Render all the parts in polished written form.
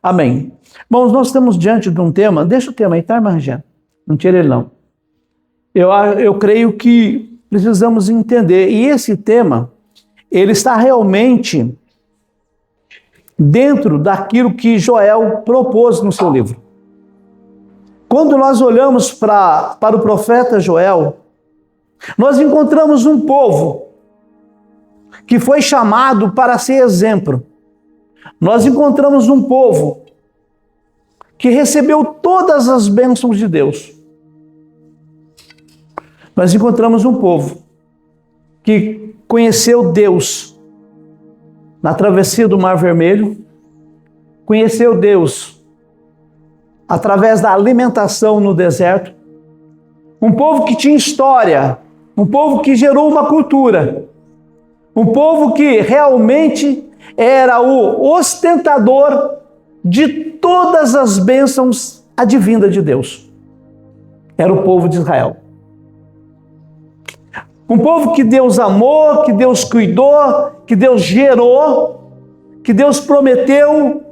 Amém. Irmãos, nós estamos diante de um tema, deixa o tema aí, tá, irmã Regina? Não tira ele não. Eu creio que precisamos entender, e esse tema, ele está realmente dentro daquilo que Joel propôs no seu livro. Quando nós olhamos para o profeta Joel, nós encontramos um povo que foi chamado para ser exemplo. Nós encontramos um povo que recebeu todas as bênçãos de Deus. Nós encontramos um povo que conheceu Deus na travessia do Mar Vermelho, conheceu Deus através da alimentação no deserto, um povo que tinha história, um povo que gerou uma cultura, um povo que realmente era o ostentador de todas as bênçãos advindas de Deus. Era o povo de Israel. Um povo que Deus amou, que Deus cuidou, que Deus gerou, que Deus prometeu,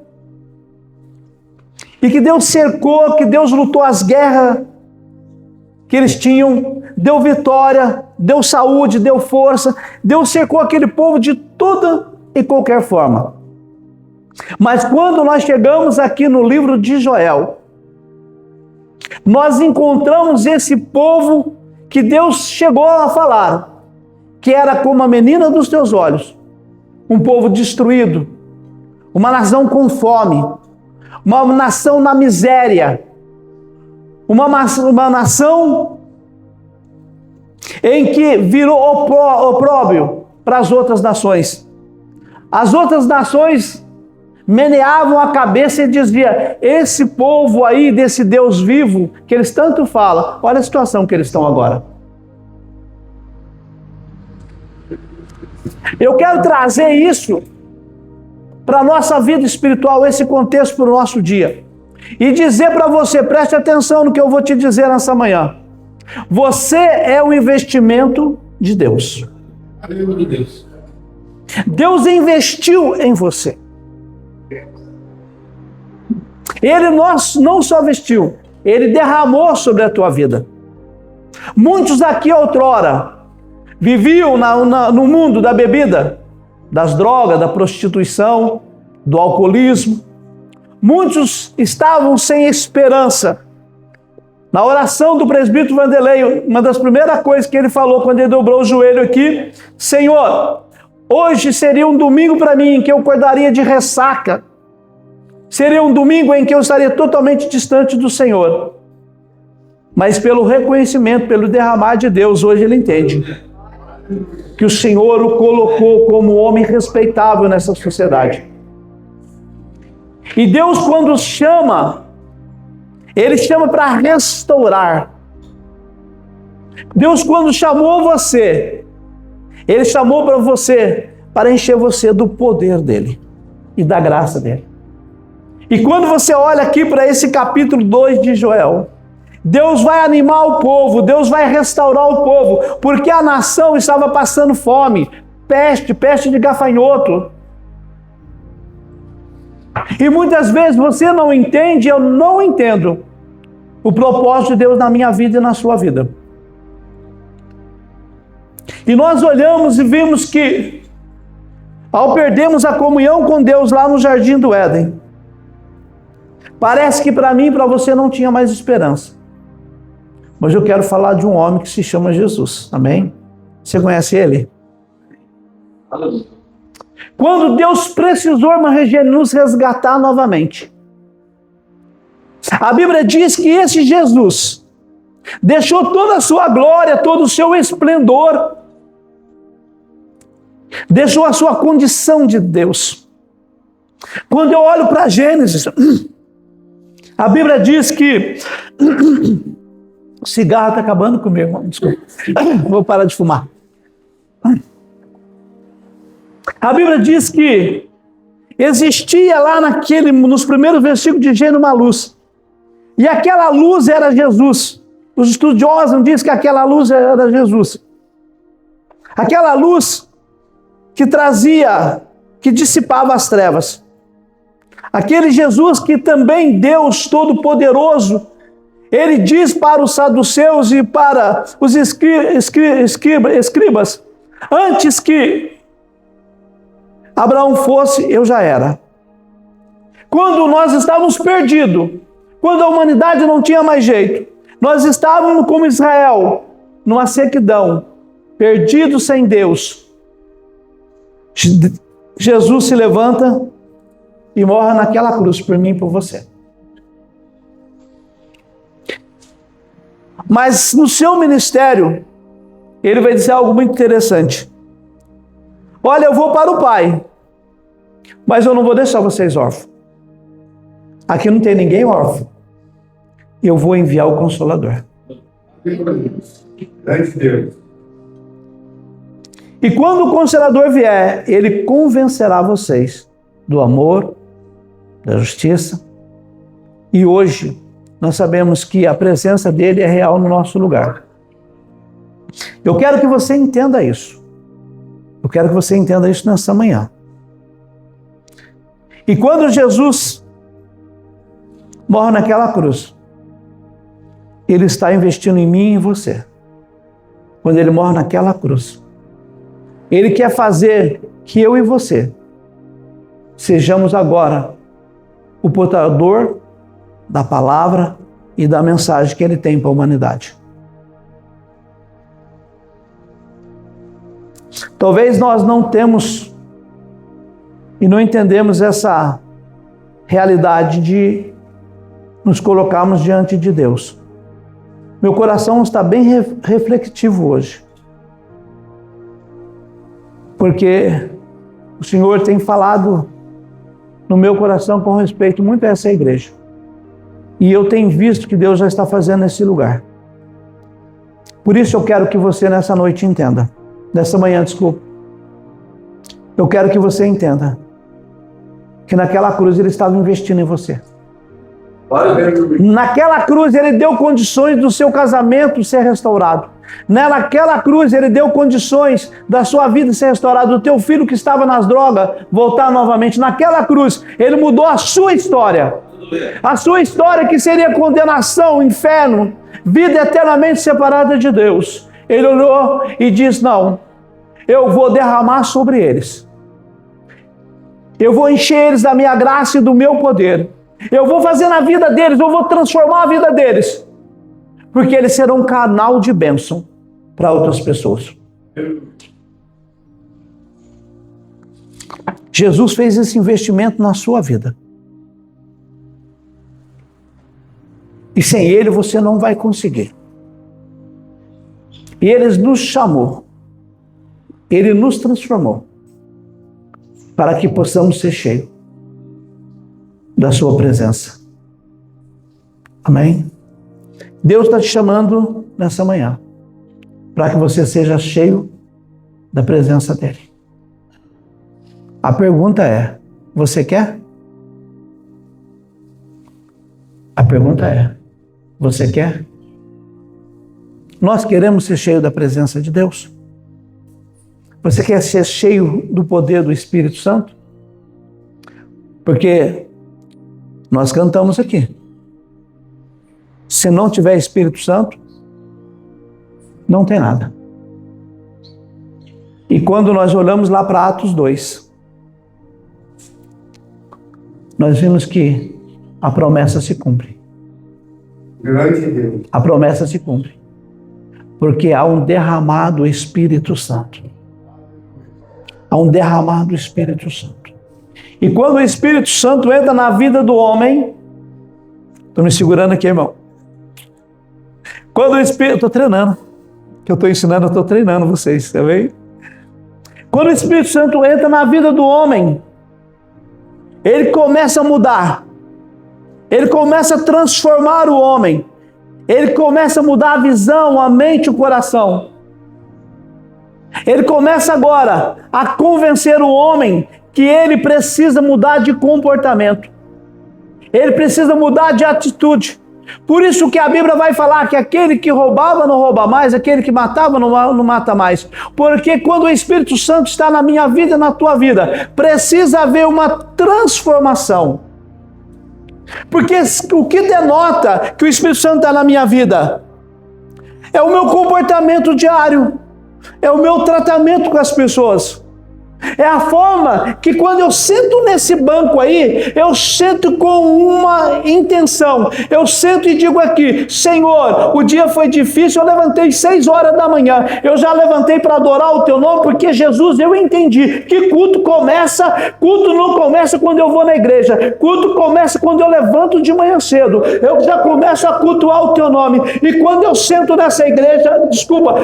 e que Deus cercou, que Deus lutou as guerras que eles tinham, deu vitória, deu saúde, deu força. Deus cercou aquele povo de toda e qualquer forma. Mas quando nós chegamos aqui no livro de Joel, nós encontramos esse povo que Deus chegou a falar, que era como a menina dos teus olhos, um povo destruído, uma nação com fome, uma nação na miséria, uma nação em que virou opróbrio para as outras nações. As outras nações meneavam a cabeça e diziam: esse povo aí, desse Deus vivo, que eles tanto falam, olha a situação que eles estão agora. Eu quero trazer isso para a nossa vida espiritual, esse contexto para o nosso dia. E dizer para você, preste atenção no que eu vou te dizer nessa manhã. Você é um investimento de Deus. Deus investiu em você. Ele não só vestiu, Ele derramou sobre a tua vida. Muitos aqui outrora viviam no mundo da bebida, das drogas, da prostituição, do alcoolismo. Muitos estavam sem esperança. Na oração do presbítero Vanderlei, uma das primeiras coisas que ele falou quando ele dobrou o joelho aqui: Senhor, hoje seria um domingo para mim em que eu acordaria de ressaca. Seria um domingo em que eu estaria totalmente distante do Senhor. Mas pelo reconhecimento, pelo derramar de Deus, hoje ele entende que o Senhor o colocou como homem respeitável nessa sociedade. E Deus, quando chama, Ele chama para restaurar. Deus, quando chamou você, Ele chamou para você, para encher você do poder dEle e da graça dEle. E quando você olha aqui para esse capítulo 2 de Joel, Deus vai animar o povo, Deus vai restaurar o povo, porque a nação estava passando fome, peste de gafanhoto. E muitas vezes você não entende, eu não entendo o propósito de Deus na minha vida e na sua vida. E nós olhamos e vimos que, ao perdermos a comunhão com Deus lá no Jardim do Éden, parece que para mim e para você não tinha mais esperança. Mas eu quero falar de um homem que se chama Jesus, amém? Você conhece ele? Quando Deus precisou, irmã Regina, nos resgatar novamente, a Bíblia diz que esse Jesus deixou toda a sua glória, todo o seu esplendor, deixou a sua condição de Deus. Quando eu olho para Gênesis, a Bíblia diz que... O cigarro está acabando comigo, irmão. Desculpa. Vou parar de fumar. A Bíblia diz que existia lá nos primeiros versículos de Gênesis uma luz. E aquela luz era Jesus. Os estudiosos dizem que aquela luz era Jesus. Aquela luz que dissipava as trevas. Aquele Jesus que também Deus Todo-Poderoso, ele diz para os saduceus e para os escribas, antes que Abraão fosse, eu já era. Quando nós estávamos perdidos, quando a humanidade não tinha mais jeito, nós estávamos como Israel, numa sequidão, perdidos sem Deus. Jesus se levanta e morre naquela cruz por mim e por você. Mas no seu ministério, ele vai dizer algo muito interessante. Olha, eu vou para o Pai, mas eu não vou deixar vocês órfãos. Aqui não tem ninguém órfão. Eu vou enviar o Consolador. E quando o Consolador vier, ele convencerá vocês do amor, da justiça. E hoje, nós sabemos que a presença dele é real no nosso lugar. Eu quero que você entenda isso. Eu quero que você entenda isso nessa manhã. E quando Jesus morre naquela cruz, ele está investindo em mim e em você. Quando ele morre naquela cruz, ele quer fazer que eu e você sejamos agora o portador da palavra e da mensagem que ele tem para a humanidade. Talvez nós não temos e não entendemos essa realidade de nos colocarmos diante de Deus. Meu coração está bem reflexivo hoje, porque o Senhor tem falado no meu coração com respeito muito a essa igreja. E eu tenho visto que Deus já está fazendo nesse lugar. Por isso eu quero que você nessa noite entenda. Nessa manhã, desculpa. Eu quero que você entenda que naquela cruz ele estava investindo em você. Naquela cruz ele deu condições do seu casamento ser restaurado. Naquela cruz ele deu condições da sua vida ser restaurada, do teu filho que estava nas drogas voltar novamente. Naquela cruz ele mudou a sua história. A sua história que seria condenação, inferno, vida eternamente separada de Deus. Ele olhou e disse: não, eu vou derramar sobre eles. Eu vou encher eles da minha graça e do meu poder. Eu vou fazer na vida deles, eu vou transformar a vida deles. Porque eles serão um canal de bênção para outras pessoas. Jesus fez esse investimento na sua vida. E sem ele você não vai conseguir. E ele nos chamou. Ele nos transformou. Para que possamos ser cheios da sua presença. Amém? Deus está te chamando nessa manhã. Para que você seja cheio da presença dele. A pergunta é: você quer? A pergunta é: você quer? Nós queremos ser cheios da presença de Deus. Você quer ser cheio do poder do Espírito Santo? Porque nós cantamos aqui. Se não tiver Espírito Santo, não tem nada. E quando nós olhamos lá para Atos 2, nós vimos que a promessa se cumpre. A promessa se cumpre. Porque há um derramado Espírito Santo. Há um derramado Espírito Santo. E quando o Espírito Santo entra na vida do homem... Estou me segurando aqui, irmão. Quando o Espírito... Estou treinando. Que eu estou ensinando, eu estou treinando vocês, tá bem? Quando o Espírito Santo entra na vida do homem, ele começa a mudar. Ele começa a transformar o homem. Ele começa a mudar a visão, a mente, o coração. Ele começa agora a convencer o homem que ele precisa mudar de comportamento. Ele precisa mudar de atitude. Por isso que a Bíblia vai falar que aquele que roubava não rouba mais, aquele que matava não mata mais. Porque quando o Espírito Santo está na minha vida e na tua vida, precisa haver uma transformação. Porque o que denota que o Espírito Santo está na minha vida? É o meu comportamento diário, é o meu tratamento com as pessoas. É a forma que quando eu sento nesse banco aí, eu sento com uma intenção. Eu sento e digo aqui: Senhor, o dia foi difícil, eu levantei 6 horas da manhã. Eu já levantei para adorar o Teu nome, porque Jesus, eu entendi que culto não começa quando eu vou na igreja. Culto começa quando eu levanto de manhã cedo. Eu já começo a cultuar o Teu nome. E quando eu sento nessa igreja,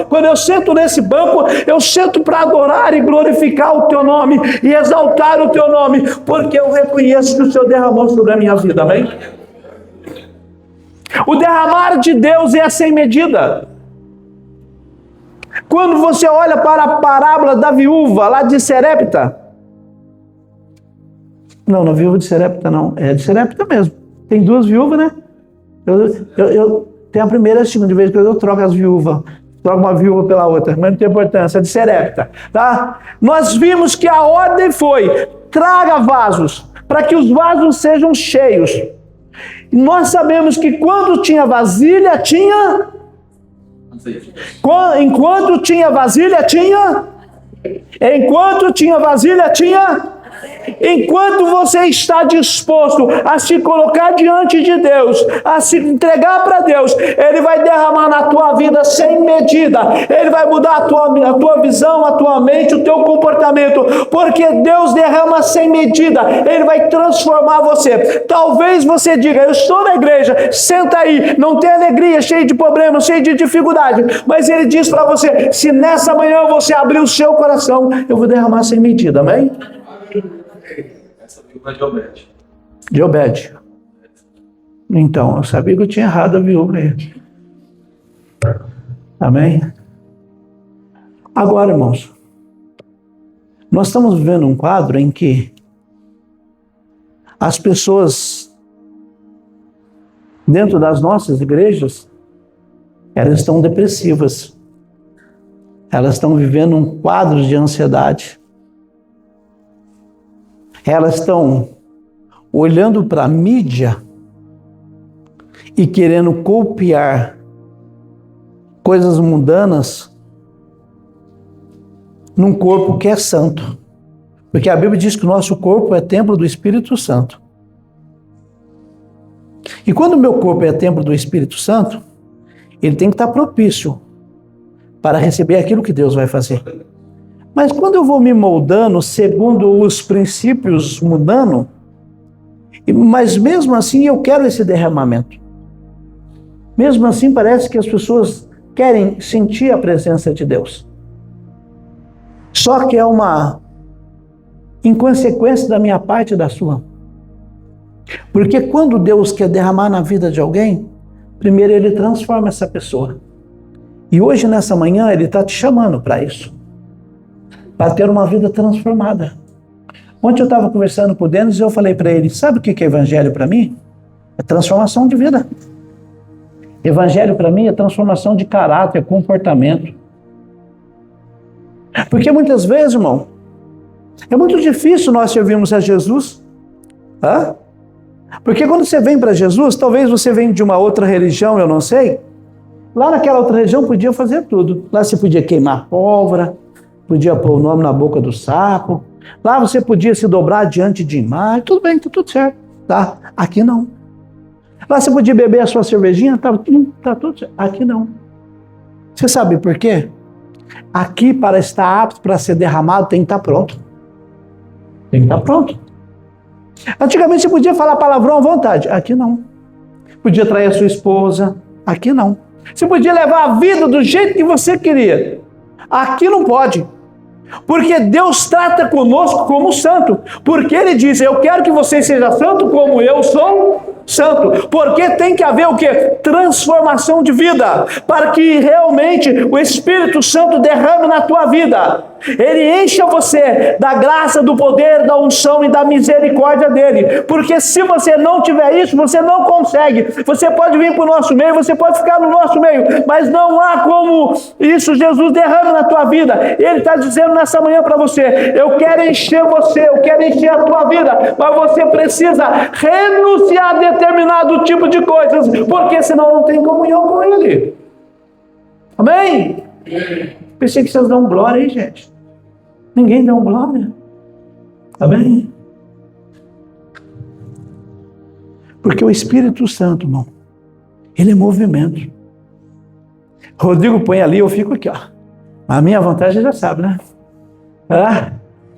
quando eu sento nesse banco, eu sento para adorar e glorificar o Teu nome e exaltar o Teu nome, porque eu reconheço que o Senhor derramou sobre a minha vida, amém? O derramar de Deus é sem medida. Quando você olha para a parábola da viúva lá de Serepta, não, viúva de Serepta não, é de Serepta mesmo. Tem 2 viúvas, né? Eu tenho a primeira e a segunda, de vez em quando eu troco as viúvas. Troca uma viúva pela outra, mas não tem importância, é de Serepta, tá? Nós vimos que a ordem foi: traga vasos, para que os vasos sejam cheios. E nós sabemos que quando tinha vasilha, tinha... Enquanto tinha vasilha, tinha... Enquanto você está disposto a se colocar diante de Deus, a se entregar para Deus, Ele vai derramar na tua vida sem medida. Ele vai mudar a tua visão, a tua mente, o teu comportamento, porque Deus derrama sem medida. Ele vai transformar você. Talvez você diga: eu estou na igreja, senta aí, não tem alegria, cheio de problemas, cheio de dificuldade, mas Ele diz para você: se nessa manhã você abrir o seu coração, eu vou derramar sem medida, amém? Essa viúva é de Obed. De Obed. Então, eu sabia que eu tinha errado a viúva aí. Amém? Agora, irmãos, nós estamos vivendo um quadro em que as pessoas dentro das nossas igrejas, elas estão depressivas. Elas estão vivendo um quadro de ansiedade. Elas estão olhando para a mídia e querendo copiar coisas mundanas num corpo que é santo. Porque a Bíblia diz que o nosso corpo é templo do Espírito Santo. E quando o meu corpo é templo do Espírito Santo, ele tem que estar propício para receber aquilo que Deus vai fazer. Mas quando eu vou me moldando segundo os princípios mundanos, mas mesmo assim eu quero esse derramamento. Mesmo assim parece que as pessoas querem sentir a presença de Deus. Só que é uma inconsequência da minha parte e da sua. Porque quando Deus quer derramar na vida de alguém, primeiro Ele transforma essa pessoa. E hoje, nessa manhã, Ele está te chamando para isso. Para ter uma vida transformada. Ontem eu estava conversando com o Denis e eu falei para ele: sabe o que é evangelho para mim? É transformação de vida. Evangelho para mim é transformação de caráter, comportamento. Porque muitas vezes, irmão, é muito difícil nós servirmos a Jesus. Hã? Porque quando você vem para Jesus, talvez você venha de uma outra religião, eu não sei. Lá naquela outra religião podia fazer tudo. Lá você podia queimar pólvora, podia pôr o nome na boca do sapo. Lá você podia se dobrar diante de imagem. Tudo bem, tá tudo certo. Tá? Aqui não. Lá você podia beber a sua cervejinha. Tá tudo certo. Aqui não. Você sabe por quê? Aqui, para estar apto para ser derramado, tem que estar pronto. Tem que estar pronto. Antigamente você podia falar palavrão à vontade. Aqui não. Podia trair a sua esposa. Aqui não. Você podia levar a vida do jeito que você queria. Aqui não pode. Porque Deus trata conosco como santo. Porque Ele diz: eu quero que você seja santo como eu sou santo. Porque tem que haver o quê? Transformação de vida. Para que realmente o Espírito Santo derrame na tua vida. Ele encha você da graça, do poder, da unção e da misericórdia dele. Porque se você não tiver isso, você não consegue. Você pode vir para o nosso meio, você pode ficar no nosso meio, mas não há como isso Jesus derrama na tua vida. Ele está dizendo nessa manhã para você: eu quero encher você, eu quero encher a tua vida, mas você precisa renunciar a determinado tipo de coisas, porque senão não tem comunhão com ele. Amém? Pensei que vocês dão glória aí, gente. Ninguém dá glória. Amém? Porque o Espírito Santo, irmão, ele é movimento. Rodrigo põe ali, eu fico aqui, ó. A minha vantagem já sabe, né?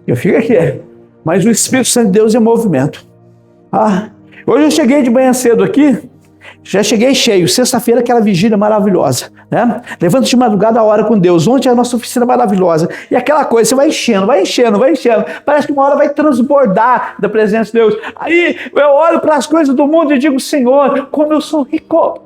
Eu fico aqui. Mas o Espírito Santo de Deus é movimento. Hoje eu cheguei de manhã cedo aqui, já cheguei cheio. Sexta-feira, aquela vigília maravilhosa, né? Levanta de madrugada a hora com Deus. Ontem a nossa oficina maravilhosa. E aquela coisa, você vai enchendo, vai enchendo, vai enchendo. Parece que uma hora vai transbordar da presença de Deus. Aí eu olho para as coisas do mundo e digo: Senhor, como eu sou rico.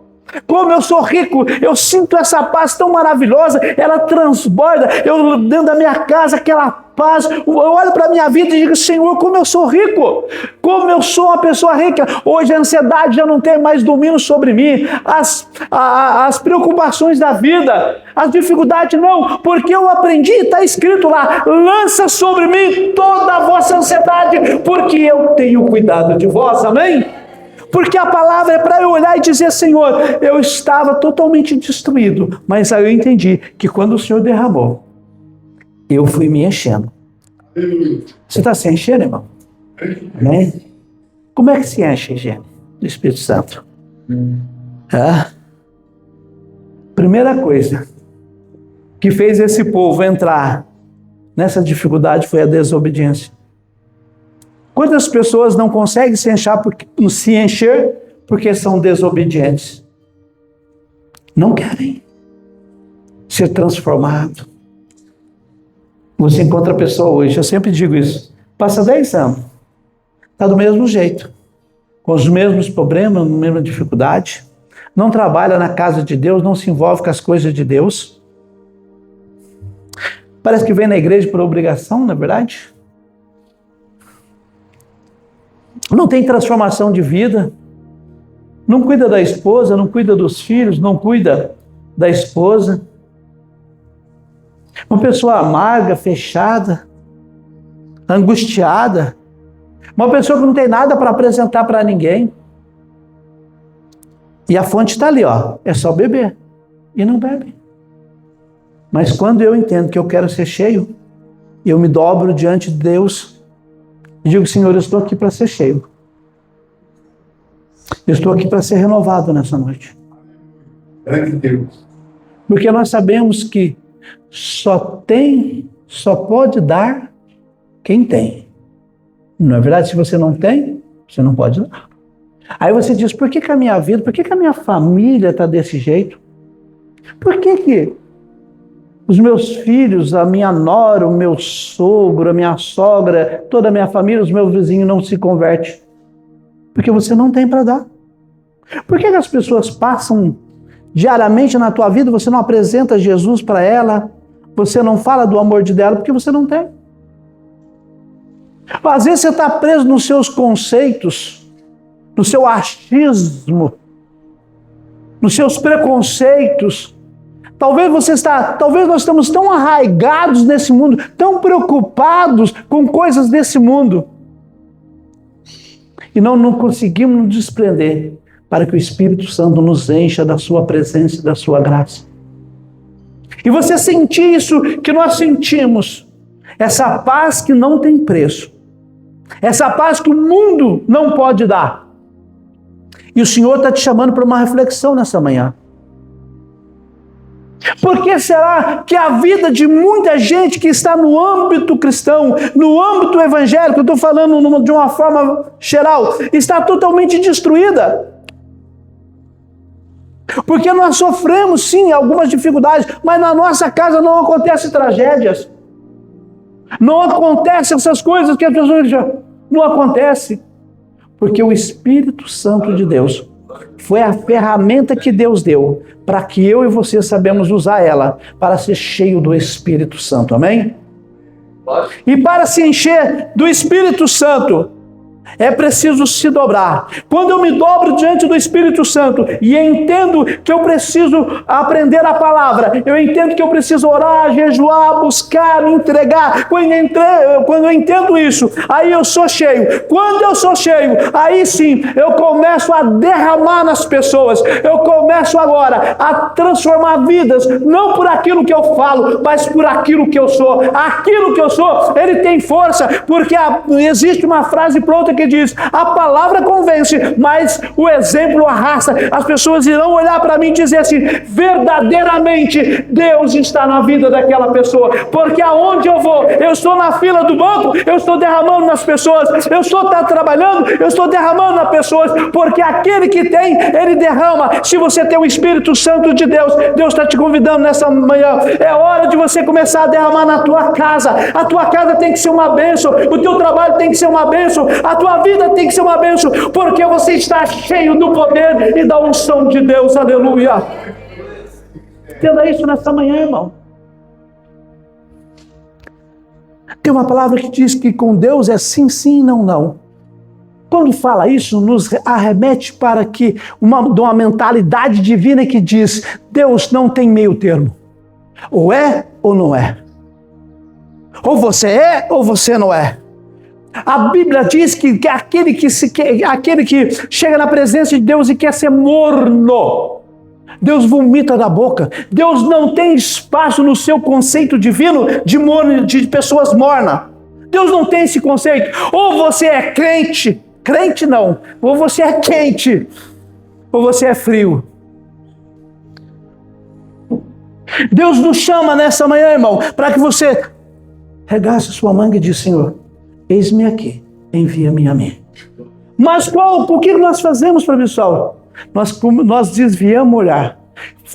Como eu sou rico, eu sinto essa paz tão maravilhosa, ela transborda, eu dentro da minha casa, aquela paz, eu olho para a minha vida e digo: Senhor, como eu sou rico, como eu sou uma pessoa rica. Hoje a ansiedade já não tem mais domínio sobre mim, as preocupações da vida, as dificuldades não, porque eu aprendi, está escrito lá: lança sobre mim toda a vossa ansiedade, porque eu tenho cuidado de vós, amém? Porque a palavra é para eu olhar e dizer: Senhor, eu estava totalmente destruído, mas aí eu entendi que quando o Senhor derramou, eu fui me enchendo. Você está se enchendo, irmão? Amém? Como é que se enche, gente, do Espírito Santo? Primeira coisa que fez esse povo entrar nessa dificuldade foi a desobediência. Quantas pessoas não conseguem se encher porque são desobedientes? Não querem ser transformados. Você encontra a pessoa hoje, eu sempre digo isso, passa 10 anos, está do mesmo jeito, com os mesmos problemas, a mesma dificuldade, não trabalha na casa de Deus, não se envolve com as coisas de Deus. Parece que vem na igreja por obrigação, não é verdade? Não tem transformação de vida, não cuida da esposa, não cuida dos filhos, não cuida da esposa. Uma pessoa amarga, fechada, angustiada, uma pessoa que não tem nada para apresentar para ninguém. E a fonte está ali, ó, é só beber, e não bebe. Mas quando eu entendo que eu quero ser cheio, eu me dobro diante de Deus e digo: Senhor, eu estou aqui para ser cheio. Eu estou aqui para ser renovado nessa noite. Porque nós sabemos que só pode dar quem tem. Não é verdade? Se você não tem, você não pode dar. Aí você diz: por que a minha vida, por que a minha família está desse jeito? Por que os meus filhos, a minha nora, o meu sogro, a minha sogra, toda a minha família, os meus vizinhos não se convertem? Porque você não tem para dar. Por que as pessoas passam diariamente na tua vida, você não apresenta Jesus para ela, você não fala do amor de dela? Porque você não tem. Às vezes você está preso nos seus conceitos, no seu achismo, nos seus preconceitos. Talvez nós estamos tão arraigados nesse mundo, tão preocupados com coisas desse mundo, e não conseguimos nos desprender para que o Espírito Santo nos encha da sua presença e da sua graça. E você sentir isso que nós sentimos, essa paz que não tem preço, essa paz que o mundo não pode dar. E o Senhor está te chamando para uma reflexão nessa manhã. Por que será que a vida de muita gente que está no âmbito cristão, no âmbito evangélico, eu estou falando de uma forma geral, está totalmente destruída? Porque nós sofremos, sim, algumas dificuldades, mas na nossa casa não acontecem tragédias. Não acontecem essas coisas que as pessoas dizem. Não acontece. Porque o Espírito Santo de Deus foi a ferramenta que Deus deu para que eu e você sabemos usar ela para ser cheio do Espírito Santo. Amém? E para se encher do Espírito Santo, é preciso se dobrar. Quando eu me dobro diante do Espírito Santo e entendo que eu preciso aprender a palavra, eu entendo que eu preciso orar, jejuar, buscar, me entregar. Quando eu entendo isso, aí eu sou cheio. Quando eu sou cheio, aí sim eu começo a derramar nas pessoas. Eu começo agora a transformar vidas, não por aquilo que eu falo, mas por aquilo que eu sou. Aquilo que eu sou, ele tem força, porque existe uma frase pronta que diz: a palavra convence, mas o exemplo arrasta. As pessoas irão olhar para mim e dizer assim: verdadeiramente Deus está na vida daquela pessoa, porque aonde eu vou, eu estou na fila do banco, eu estou derramando nas pessoas, eu estou trabalhando, eu estou derramando nas pessoas, porque aquele que tem, ele derrama. Se você tem o Espírito Santo de Deus, Deus está te convidando nessa manhã, é hora de você começar a derramar na tua casa. A tua casa tem que ser uma bênção, o teu trabalho tem que ser uma bênção, a tua vida tem que ser uma bênção, porque você está cheio do poder e da unção de Deus. Aleluia. Entenda isso nessa manhã, irmão. Tem uma palavra que diz que com Deus é sim, sim, não, não. Quando fala isso, nos arremete para que de uma mentalidade divina que diz: Deus não tem meio termo. Ou é ou não é. Ou você é ou você não é. A Bíblia diz que aquele que chega na presença de Deus e quer ser morno, Deus vomita da boca. Deus não tem espaço no seu conceito divino de pessoas mornas. Deus não tem esse conceito. Ou você é crente não, ou você é quente, ou você é frio. Deus nos chama nessa manhã, irmão, para que você regace sua manga e diz: Senhor, eis-me aqui, envia-me a mim. Mas por que nós fazemos, pessoal? Nós desviamos o olhar.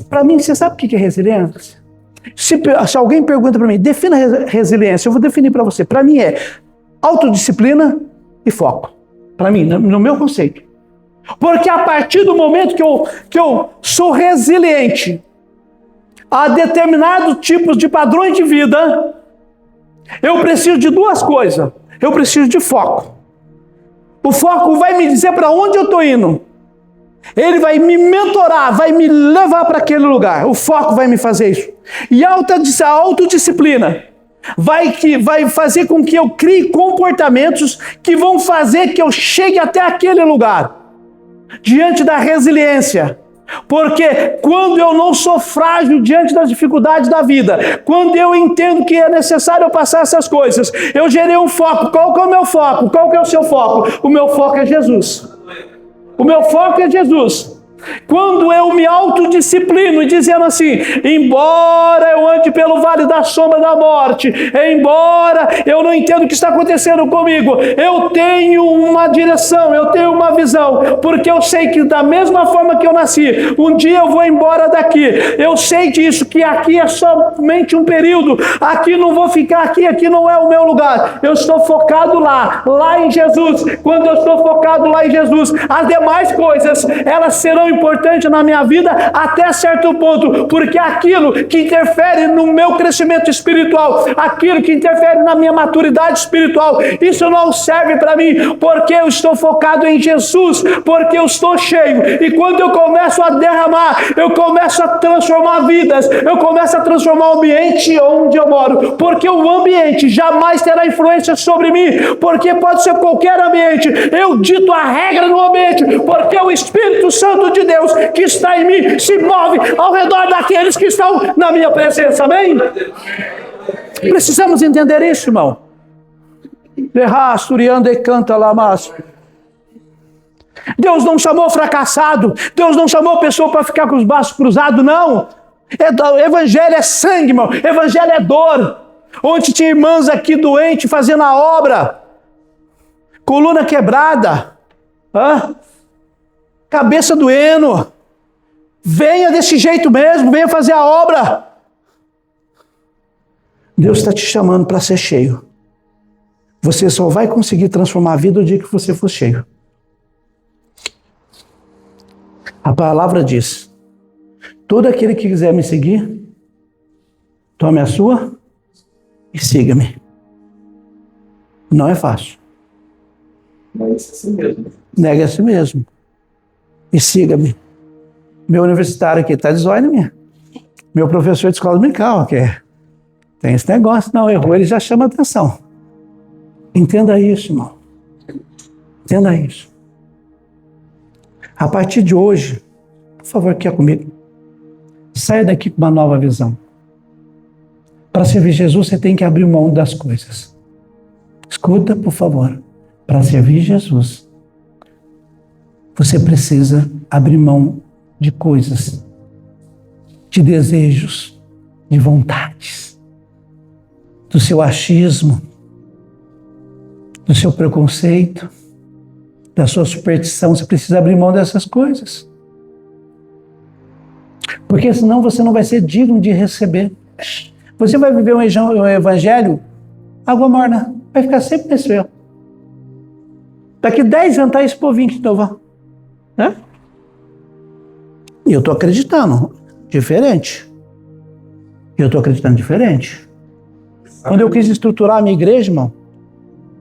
Para mim, você sabe o que é resiliência? Se alguém pergunta para mim, defina resiliência, eu vou definir para você. Para mim é autodisciplina e foco. Para mim, no meu conceito. Porque a partir do momento que eu sou resiliente a determinados tipos de padrões de vida, eu preciso de duas coisas. Eu preciso de foco. O foco vai me dizer para onde eu estou indo. Ele vai me mentorar, vai me levar para aquele lugar. O foco vai me fazer isso. E a autodisciplina vai fazer com que eu crie comportamentos que vão fazer que eu chegue até aquele lugar. Diante da resiliência. Porque quando eu não sou frágil diante das dificuldades da vida, quando eu entendo que é necessário eu passar essas coisas, eu gerei um foco. Qual que é o meu foco? Qual que é o seu foco? O meu foco é Jesus. O meu foco é Jesus. Quando eu me autodisciplino dizendo assim: embora eu ande pelo vale da sombra da morte, embora eu não entenda o que está acontecendo comigo, eu tenho uma direção, eu tenho uma visão, porque eu sei que da mesma forma que eu nasci, um dia eu vou embora daqui. Eu sei disso, que aqui é somente um período, aqui não vou ficar, aqui não é o meu lugar. Eu estou focado lá em Jesus. Quando eu estou focado lá em Jesus, as demais coisas, elas serão importante na minha vida até certo ponto, porque aquilo que interfere no meu crescimento espiritual, aquilo que interfere na minha maturidade espiritual, isso não serve para mim, porque eu estou focado em Jesus, porque eu estou cheio. E quando eu começo a derramar, eu começo a transformar vidas, eu começo a transformar o ambiente onde eu moro, porque o ambiente jamais terá influência sobre mim, porque pode ser qualquer ambiente, eu dito a regra no ambiente, porque o Espírito Santo de Deus que está em mim se move ao redor daqueles que estão na minha presença. Amém? Precisamos entender isso, irmão. Deus não chamou fracassado. Deus não chamou pessoa para ficar com os braços cruzados, não. Evangelho é sangue, irmão. Evangelho é dor. Ontem tinha irmãs aqui doentes fazendo a obra, coluna quebrada, cabeça doendo. Venha desse jeito mesmo, venha fazer a obra. Deus está te chamando para ser cheio. Você só vai conseguir transformar a vida o dia que você for cheio. A palavra diz: todo aquele que quiser me seguir, tome a sua e siga-me. Não é fácil. Mas é assim mesmo. Negue a si mesmo. E siga-me. Meu universitário aqui está de zóio na minha. Meu professor de escola dominical, que tem esse negócio, não, errou, ele já chama atenção. Entenda isso, irmão. Entenda isso. A partir de hoje, por favor, aqui comigo. Saia daqui com uma nova visão. Para servir Jesus, você tem que abrir mão das coisas. Escuta, por favor. Para servir Jesus, você precisa abrir mão de coisas, de desejos, de vontades, do seu achismo, do seu preconceito, da sua superstição. Você precisa abrir mão dessas coisas. Porque senão você não vai ser digno de receber. Você vai viver um evangelho água morna. Vai ficar sempre nesse erro. Daqui 10 anos está esse povinho que novo. Né? E eu estou acreditando diferente. Quando eu quis estruturar a minha igreja, irmão,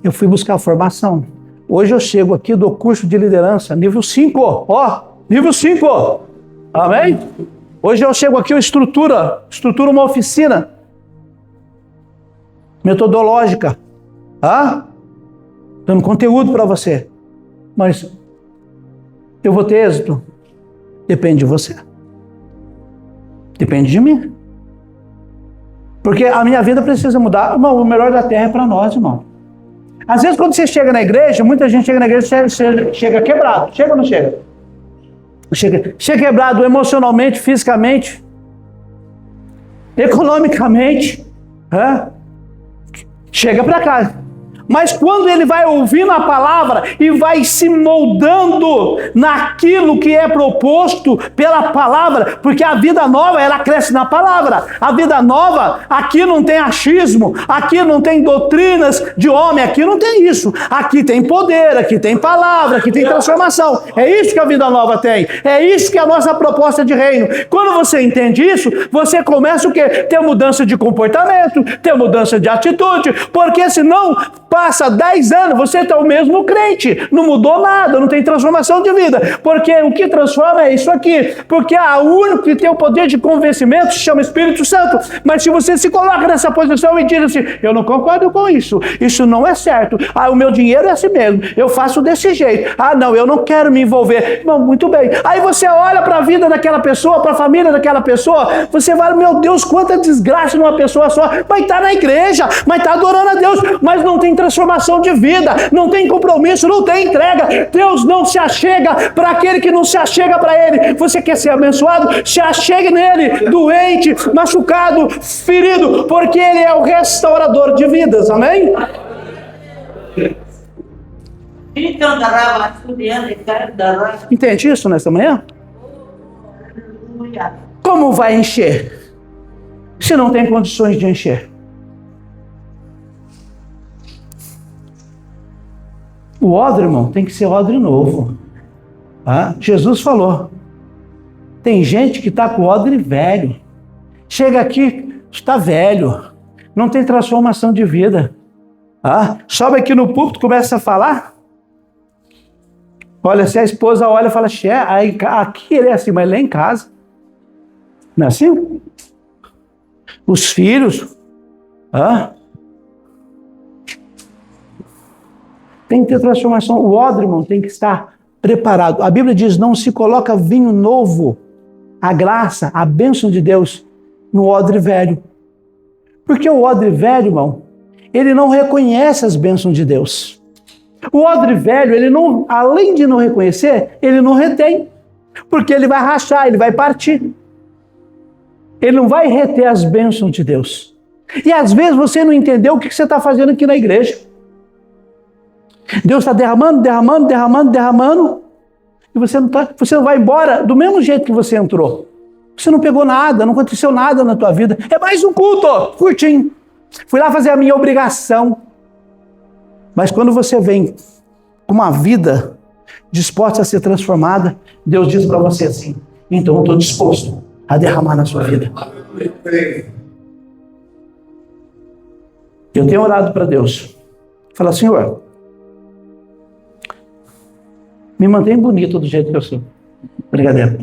eu fui buscar formação. Hoje eu chego aqui do curso de liderança, nível 5. Ó, nível 5. Amém? Hoje eu chego aqui, eu estruturo uma oficina metodológica. Dando conteúdo para você. Mas eu vou ter êxito? Depende de você. Depende de mim. Porque a minha vida precisa mudar. Irmão, o melhor da terra é para nós, irmão. Às vezes quando você chega na igreja, muita gente chega na igreja e chega quebrado. Chega ou não chega? Chega quebrado emocionalmente, fisicamente, economicamente. Chega para cá. Mas quando ele vai ouvindo a palavra e vai se moldando naquilo que é proposto pela palavra, porque a vida nova, ela cresce na palavra. A vida nova, aqui não tem achismo, aqui não tem doutrinas de homem, aqui não tem isso. Aqui tem poder, aqui tem palavra, aqui tem transformação. É isso que a vida nova tem. É isso que é a nossa proposta de reino. Quando você entende isso, você começa o quê? Ter mudança de comportamento, ter mudança de atitude, porque senão passa 10 anos, você está o mesmo crente, não mudou nada, não tem transformação de vida, porque o que transforma é isso aqui, porque o único que tem o poder de convencimento se chama Espírito Santo. Mas se você se coloca nessa posição e diz assim, eu não concordo com isso, isso não é certo, o meu dinheiro é assim mesmo, eu faço desse jeito, não, eu não quero me envolver, não, muito bem, aí você olha para a vida daquela pessoa, para a família daquela pessoa, você vai, meu Deus, quanta desgraça numa pessoa só, mas está na igreja, mas está adorando a Deus, mas não tem transformação de vida, não tem compromisso, não tem entrega. Deus não se achega para aquele que não se achega para Ele. Você quer ser abençoado? Se achegue nele, doente, machucado, ferido, porque Ele é o restaurador de vidas, amém? Entende isso nesta manhã? Como vai encher? Se não tem condições de encher. O odre, irmão, tem que ser odre novo. Jesus falou. Tem gente que está com o odre velho. Chega aqui, está velho. Não tem transformação de vida. Sobe aqui no púlpito, começa a falar. Olha, se a esposa olha e fala, aqui ele é assim, mas lá em casa. Não é assim? Os filhos. Tem que ter transformação. O odre, irmão, tem que estar preparado. A Bíblia diz, não se coloca vinho novo, a graça, a bênção de Deus, no odre velho. Porque o odre velho, irmão, ele não reconhece as bênçãos de Deus. O odre velho, ele não, além de não reconhecer, ele não retém. Porque ele vai rachar, ele vai partir. Ele não vai reter as bênçãos de Deus. E às vezes você não entendeu o que você está fazendo aqui na igreja. Deus está derramando, e você não vai embora do mesmo jeito que você entrou. Você não pegou nada, não aconteceu nada na tua vida. É mais um culto, curtinho. Fui lá fazer a minha obrigação. Mas quando você vem com uma vida disposta a ser transformada, Deus diz para você assim, então eu estou disposto a derramar na sua vida. Eu tenho orado para Deus. Fala, Senhor, me mantém bonito do jeito que eu sou. Brincadeira.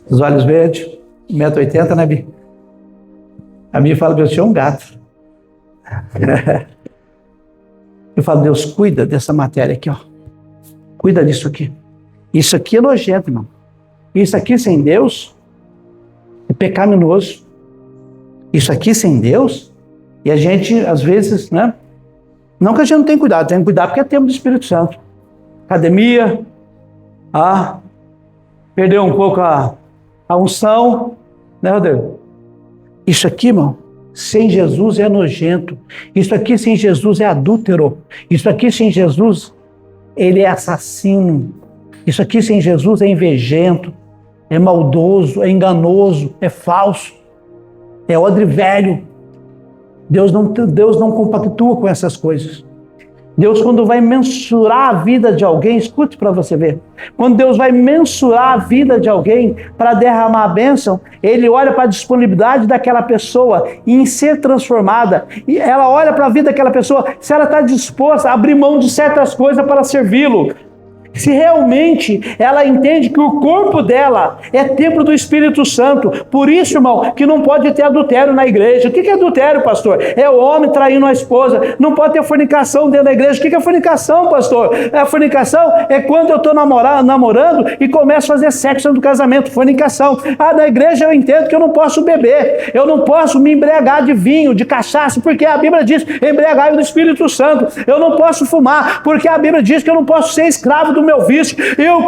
Os olhos verdes, 1,80 m, né, Bi? A minha fala que eu tinha um gato. Eu falo, Deus, cuida dessa matéria aqui, ó. Cuida disso aqui. Isso aqui é nojento, irmão. Isso aqui sem Deus é pecaminoso. Isso aqui sem Deus, e a gente, às vezes, né? Não que a gente não tenha cuidado, tem que cuidar porque é tempo do Espírito Santo. Academia, perdeu um pouco a unção, né, Rodrigo? Isso aqui, irmão, sem Jesus é nojento. Isso aqui sem Jesus é adúltero. Isso aqui sem Jesus, ele é assassino. Isso aqui sem Jesus é invejento, é maldoso, é enganoso, é falso, é odre velho. Deus não compactua com essas coisas. Deus, quando vai mensurar a vida de alguém, escute para você ver, quando Deus vai mensurar a vida de alguém para derramar a bênção, Ele olha para a disponibilidade daquela pessoa em ser transformada, e ela olha para a vida daquela pessoa, se ela está disposta a abrir mão de certas coisas para servi-lo. Se realmente ela entende que o corpo dela é templo do Espírito Santo. Por isso, irmão, que não pode ter adultério na igreja. O que é adultério, pastor? É o homem traindo a esposa. Não pode ter fornicação dentro da igreja. O que é fornicação, pastor? A fornicação é quando eu estou namorando e começo a fazer sexo dentro do casamento. Fornicação. Na igreja eu entendo que eu não posso beber. Eu não posso me embriagar de vinho, de cachaça, porque a Bíblia diz, embriagai do Espírito Santo. Eu não posso fumar, porque a Bíblia diz que eu não posso ser escravo do meu vício.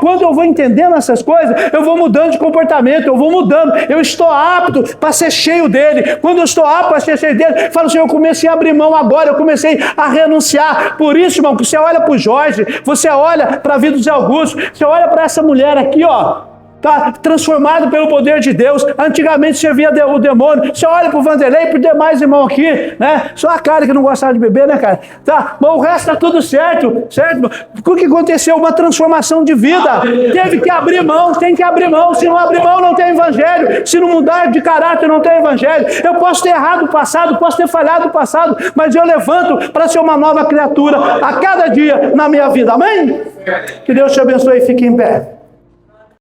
Quando eu vou entendendo essas coisas, eu vou mudando de comportamento, eu vou mudando, eu estou apto para ser cheio dele. Quando eu estou apto para ser cheio dele, eu falo assim, eu comecei a abrir mão agora, eu comecei a renunciar. Por isso, irmão, que você olha para o Jorge, você olha para a vida do Zé Augusto, você olha para essa mulher aqui, ó, tá transformado pelo poder de Deus. Antigamente servia o demônio. Você olha para o Vanderlei, para o demais irmão aqui, né? Só a cara que não gostava de beber, né, cara? Tá, mas o resto tá tudo certo, certo? O que aconteceu? Uma transformação de vida. Teve que abrir mão, tem que abrir mão. Se não abrir mão, não tem evangelho. Se não mudar de caráter, não tem evangelho. Eu posso ter errado o passado, posso ter falhado o passado, mas eu levanto para ser uma nova criatura a cada dia na minha vida. Amém? Que Deus te abençoe e fique em pé.